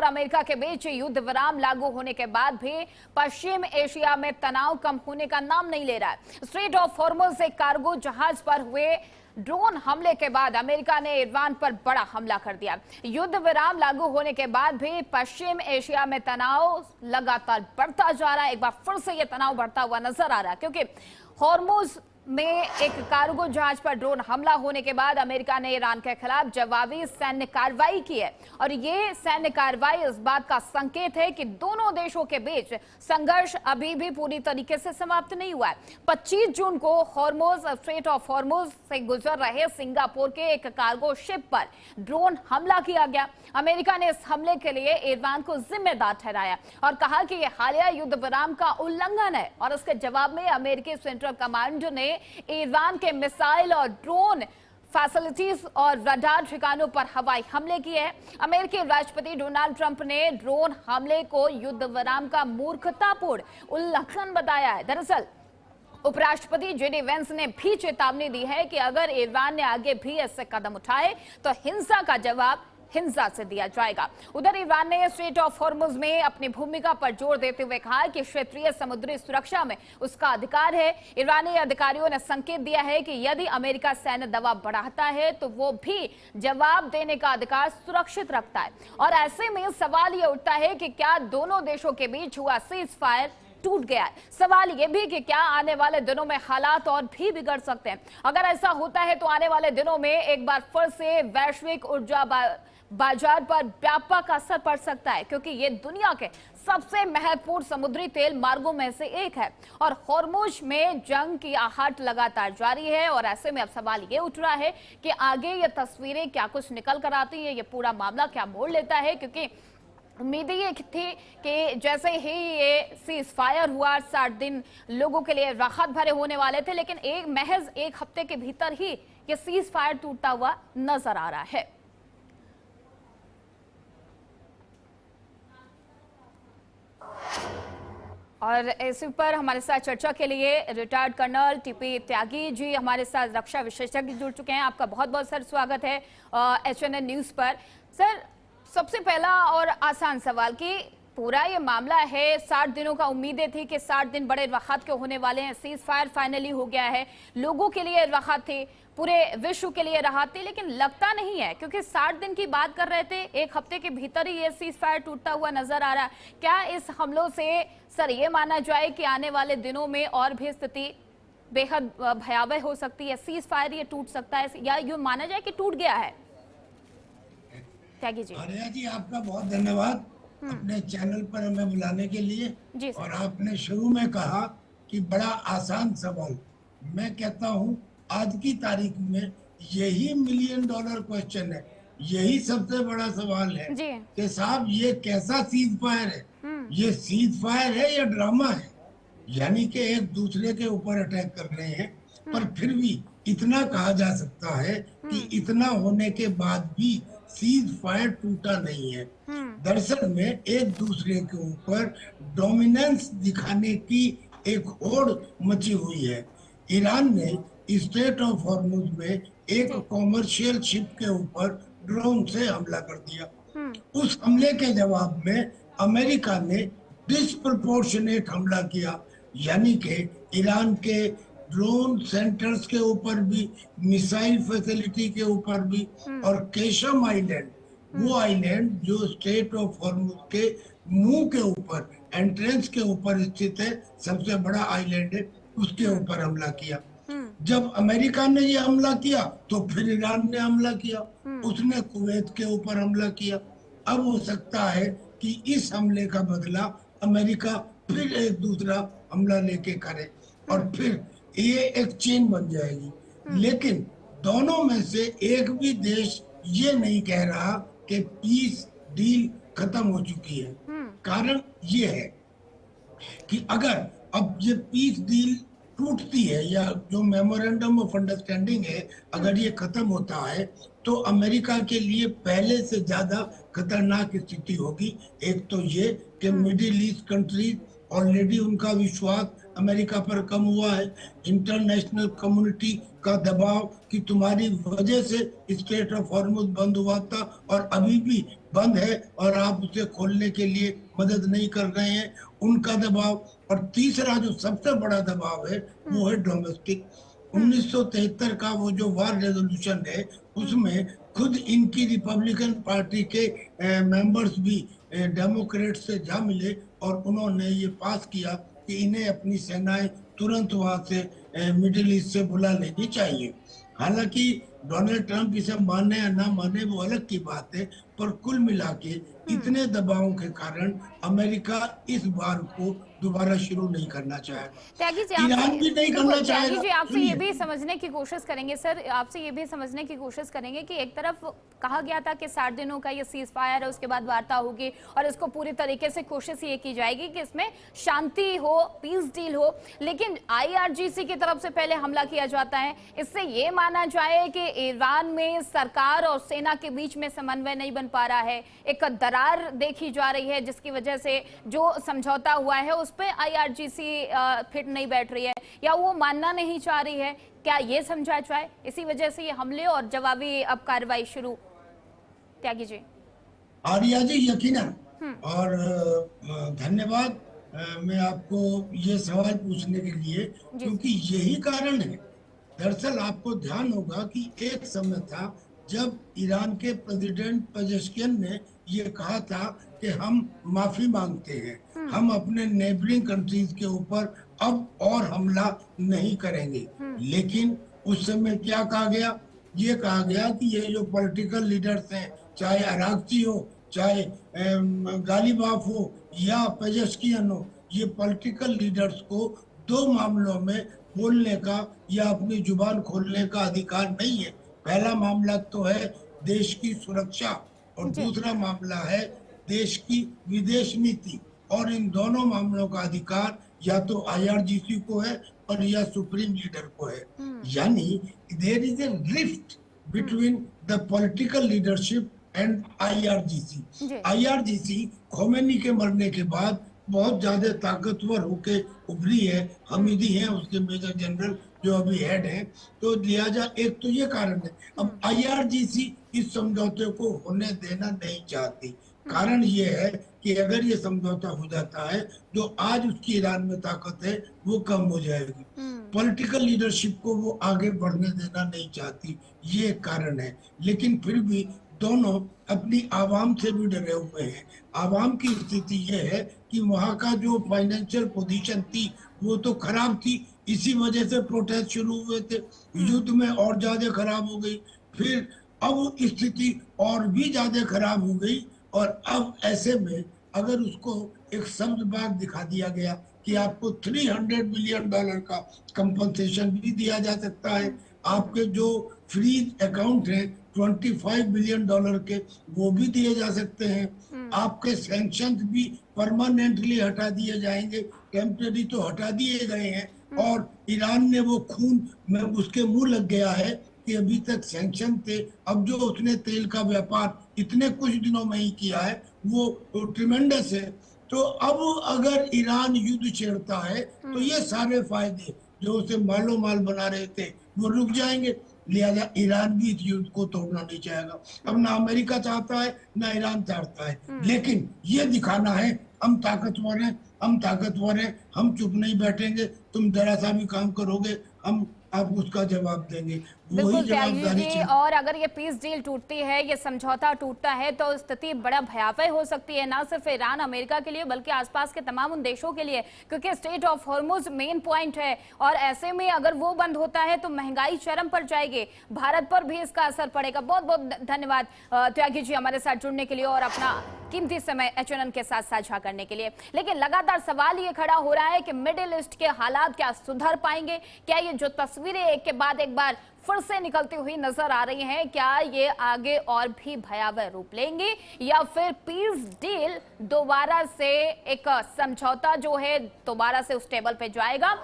America के बीच युद्ध विराम लागू होने के बाद भी पश्चिम एशिया में तनाव कम होने का नाम नहीं ले रहा है। स्ट्रेट ऑफ हॉर्मुज़ से कार्गो जहाज पर हुए ड्रोन हमले के बाद अमेरिका ने ईरान पर बड़ा हमला कर दिया। युद्ध विराम लागू होने के बाद भी पश्चिम एशिया में तनाव लगातार बढ़ता जा रहा है। एक बार फिर से यह तनाव बढ़ता हुआ नजर आ रहा है, क्योंकि हॉर्मुज़ में एक कार्गो जहाज पर ड्रोन हमला होने के बाद अमेरिका ने ईरान के खिलाफ जवाबी सैन्य कार्रवाई की है। और ये सैन्य कार्रवाई इस बात का संकेत है कि दोनों देशों के बीच संघर्ष अभी भी पूरी तरीके से समाप्त नहीं हुआ है। 25 जून को हॉर्मुज़ स्ट्रेट ऑफ हॉर्मुज़ से गुजर रहे सिंगापुर के एक कार्गो शिप पर ड्रोन हमला किया गया। अमेरिका ने इस हमले के लिए ईरान को जिम्मेदार ठहराया और कहा कि यह हालिया युद्ध विराम का उल्लंघन है। और इसके जवाब में अमेरिकी सेंट्रल कमांड ने ईरान के मिसाइल और ड्रोन फैसिलिटीज और रडार ठिकानों पर हवाई हमले किए हैं। अमेरिकी राष्ट्रपति डोनाल्ड ट्रंप ने ड्रोन हमले को युद्ध विराम का मूर्खतापूर्ण उल्लंघन बताया है। दरअसल उपराष्ट्रपति जेडी वेंस ने भी चेतावनी दी है कि अगर ईरान ने आगे भी ऐसे कदम उठाए तो हिंसा का जवाब हिंसा से दिया जाएगा। उधर ईरान ने स्ट्रेट ऑफ हॉर्मुज़ में अपनी भूमिका पर जोर देते हुए कहा कि क्षेत्रीय समुद्री सुरक्षा में उसका अधिकार है। ईरानी अधिकारियों ने संकेत दिया है कि यदि अमेरिका सैन्य दबाव बढ़ाता है तो वो भी जवाब देने का अधिकार सुरक्षित रखता है। और ऐसे में सवाल ये उठता है कि क्या दोनों देशों के बीच हुआ सीज फायर टूट गया है। सवाल यह भी कि क्या आने वाले दिनों में हालात और भी बिगड़ सकते हैं। अगर ऐसा होता है तो आने वाले दिनों में एक बार फिर से वैश्विक ऊर्जा बाजार पर व्यापक असर पड़ सकता है, क्योंकि ये दुनिया के सबसे महत्वपूर्ण समुद्री तेल मार्गों में से एक है और हॉर्मुज़ में जंग की आहट लगातार जारी है। और ऐसे में अब सवाल ये उठ रहा है कि आगे ये तस्वीरें क्या कुछ निकल कर आती है, ये पूरा मामला क्या मोड़ लेता है, क्योंकि उम्मीद ये थी कि जैसे ही ये सीज फायर हुआ 60 दिन लोगों के लिए राहत भरे होने वाले थे, लेकिन महज एक हफ्ते के भीतर ही ये सीज फायर टूटता हुआ नजर आ रहा है। और इसी पर हमारे साथ चर्चा के लिए retired colonel TP Tyagi ji हमारे साथ रक्षा विशेषज्ञ जुड़ चुके हैं। आपका बहुत बहुत सर स्वागत है HNN न्यूज पर। सर, सबसे पहला और आसान सवाल कि पूरा ये मामला है 60 दिनों का, उम्मीदें थी कि 60 दिन बड़े राहत के होने वाले हैं, सीज फायर फाइनली हो गया है, लोगों के लिए राहत थी, पूरे विश्व के लिए राहत थी, लेकिन लगता नहीं है, क्योंकि 60 दिन की बात कर रहे थे, एक हफ्ते के भीतर ही ये सीज फायर टूटता हुआ नजर आ रहा है। क्या इस हमलों से सर ये माना जाए कि आने वाले दिनों में और भी स्थिति बेहद भयावह हो सकती है, सीज फायर ये टूट सकता है, या यूं माना जाए कि टूट गया है? त्यागी जी। आर्या जी, आपका बहुत धन्यवाद अपने चैनल पर हमें बुलाने के लिए। और आपने शुरू में कहा कि बड़ा आसान सवाल। मैं कहता हूँ आज की तारीख में यही $1 मिलियन क्वेश्चन है, यही सबसे बड़ा सवाल है कि साहब ये कैसा सीज फायर है, ये सीज फायर है या ड्रामा है। यानी कि एक दूसरे के ऊपर अटैक कर रहे हैं, पर फिर भी इतना कहा जा सकता है कि इतना होने के बाद भी सीज फायर टूटा नहीं है। दरअसल में एक दूसरे के ऊपर डोमिनेंस दिखाने की एक होड़ मची हुई है। ईरान ने स्ट्रेट ऑफ हॉर्मुज़ में एक कॉमर्शियल शिप के ऊपर ड्रोन से हमला कर दिया। उस हमले के जवाब में अमेरिका ने डिस्प्रपोर्शनेट हमला किया, यानी कि ईरान के ड्रोन सेंटर्स के ऊपर भी, मिसाइल फैसिलिटी के ऊपर भी, और केशम आइलैंड, वो आइलैंड जो स्ट्रेट ऑफ हॉर्मुज़ के मुंह के ऊपर, एंट्रेंस के ऊपर स्थित है, सबसे बड़ा आइलैंड है, उसके ऊपर हमला किया। जब अमेरिका ने ये हमला किया तो फिर ईरान ने हमला किया, उसने कुवैत के ऊपर हमला किया। अब हो सकता है कि इस हमले का बदला अमेरिका फिर एक दूसरा हमला लेके करे और फिर ये एक चेन बन जाएगी। लेकिन दोनों में से एक भी देश ये नहीं कह रहा कि पीस डील खत्म हो चुकी है। कारण ये है कि अगर अब ये पीस डील टूटती है या जो मेमोरेंडम ऑफ अंडरस्टैंडिंग है, अगर ये खत्म होता है तो अमेरिका के लिए पहले से ज्यादा खतरनाक स्थिति होगी। एक तो ये कि मिडिल ईस्ट कंट्रीज ऑलरेडी उनका विश्वास अमेरिका पर कम हुआ है। इंटरनेशनल कम्युनिटी का दबाव कि तुम्हारी वजह से स्ट्रेट ऑफ हॉर्मुज बंद हुआ था और अभी भी बंद है और आप उसे खोलने के लिए मदद नहीं कर रहे हैं, उनका दबाव। और तीसरा जो सबसे बड़ा दबाव है वो है डोमेस्टिक। 1973 का वो जो वार रेजोल्यूशन है उसमें खुद इनकी रिपब्लिकन पार्टी के मेंबर्स भी डेमोक्रेट से जा मिले और उन्होंने ये पास किया कि इन्हें अपनी सेनाएं तुरंत वहां से मिडिल ईस्ट से बुला लेनी चाहिए। हालांकि डोनाल्ड ट्रंप इसे माने या ना माने वो अलग की बात है, पर कुल मिला के इतने दबावों के कारण अमेरिका इस बार को दोबारा शुरू नहीं करना चाहेगा, त्यागी जी ईरान भी नहीं करना चाहेगा। त्यागी जी आपसे ये भी समझने की कोशिश करेंगे सर, आपसे ये भी समझने की कोशिश करेंगे कि एक तरफ कहा गया था कि 60 दिनों का ये सीज फायर है, उसके बाद वार्ता होगी और इसको पूरी तरीके से कोशिश ये की जाएगी कि इसमें शांति हो, पीस डील हो, लेकिन IRGC की तरफ से पहले हमला किया जाता है। इससे ये माना जाए कि ईरान में सरकार और सेना के बीच में समन्वय नहीं बन पा रहा है, एक दरार देखी जा रही है जिसकी वजह से जो समझौता हुआ है उस पर IRGC फिट नहीं बैठ रही है या वो मानना नहीं चाह रही है, क्या ये समझा जाए? इसी वजह से ये हमले और जवाबी अब कार्रवाई शुरू। त्यागी जी। आर्या जी यकीनन, और धन्यवाद मैं आपको ये सवाल पूछने के लिए, क्योंकि यही कारण है। दरअसल आपको ध्यान होगा कि एक समय था जब ईरान के प्रेसिडेंट पेजेश्कियन ने ये कहा था कि हम माफी मांगते हैं, हम अपने नेबरिंग कंट्रीज के ऊपर अब और हमला नहीं करेंगे। लेकिन उस समय क्या कहा गया? ये कहा गया कि ये जो पॉलिटिकल लीडर्स हैं, चाहे अरागची हो, चाहे गालिबाफ हो या पेजेश्कियन हो, ये पॉलिटिकल लीडर्स को दो मामलों में बोलने का या अपनी जुबान खोलने का अधिकार नहीं है। पहला मामला तो है देश की सुरक्षा और दूसरा मामला है देश की विदेश नीति, और इन दोनों मामलों का अधिकार या तो IRGC को है और या सुप्रीम लीडर को है। यानी there is a rift between the political leadership and IRGC। IRGC Khomeini के मरने के बाद बहुत ज्यादा ताकतवर होके उभरी है। हमीदी है उसके मेजर जनरल जो अभी हेड है, तो लिहाजा एक तो ये कारण है। अब IRGC इस समझौते को होने देना नहीं चाहती। कारण ये है कि अगर ये समझौता हो जाता है जो आज उसकी ईरान में ताकत है वो कम हो जाएगी। पॉलिटिकल लीडरशिप को वो आगे बढ़ने देना नहीं चाहती, ये कारण है। लेकिन फिर भी दोनों अपनी आवाम से भी डरे हुए हैं। आवाम की स्थिति ये है कि वहाँ का जो फाइनेंशियल पोजीशन थी वो तो खराब थी, इसी वजह से प्रोटेस्ट शुरू हुए थे, युद्ध में और ज्यादा खराब हो गई, फिर अब स्थिति और भी ज्यादा खराब हो गई। और अब ऐसे में अगर उसको एक शब्द बाग दिखा दिया गया कि आपको $300 बिलियन का कंपनसेशन भी दिया जा सकता है, आपके जो फ्रीज अकाउंट है $25 बिलियन के वो भी दिए जा सकते हैं, आपके सैंक्शंस भी परमानेंटली हटा दिए जाएंगे, टेम्परेरी तो हटा दिए गए हैं। और ईरान ने वो खून में उसके मुंह लग गया है कि अभी तक सैंक्शन थे, अब जो उसने तेल का व्यापार इतने कुछ दिनों में ही किया है वो ट्रिमेंडस है। तो अब अगर ईरान युद्ध छेड़ता है तो ये सारे फायदे जो उसे मालो माल बना रहे थे वो रुक जाएंगे। लिहाजा ईरान भी इस युद्ध को तोड़ना नहीं चाहेगा। अब ना अमेरिका चाहता है ना ईरान चाहता है, लेकिन ये दिखाना है हम ताकतवर हैं, हम ताकतवर हैं, हम चुप नहीं बैठेंगे, तुम जरा सा भी काम करोगे हम आप उसका जवाब देंगे। बिल्कुल त्यागी जी, और अगर ये पीस डील टूटती है, ये समझौता टूटता है तो स्थिति बड़ा भयावह हो सकती है, ना सिर्फ ईरान अमेरिका के लिए बल्कि आसपास के तमाम उन देशों के लिए, क्योंकि straight of Hormuz main point है और ऐसे में अगर वो बंद होता है तो महंगाई चरम पर जाएगी, भारत पर भी इसका असर पड़ेगा। बहुत बहुत धन्यवाद त्यागी जी हमारे साथ जुड़ने के लिए और अपना कीमती समय HNN के साथ साझा करने के लिए। लेकिन लगातार सवाल ये खड़ा हो रहा है कि मिडिल ईस्ट के हालात क्या सुधर पाएंगे? क्या ये जो तस्वीरें एक के बाद एक बार फिर से निकलती हुई नजर आ रही हैं, क्या ये आगे और भी भयावह रूप लेंगे या फिर पीस डील दोबारा से एक समझौता जो है दोबारा से उस टेबल पे जाएगा?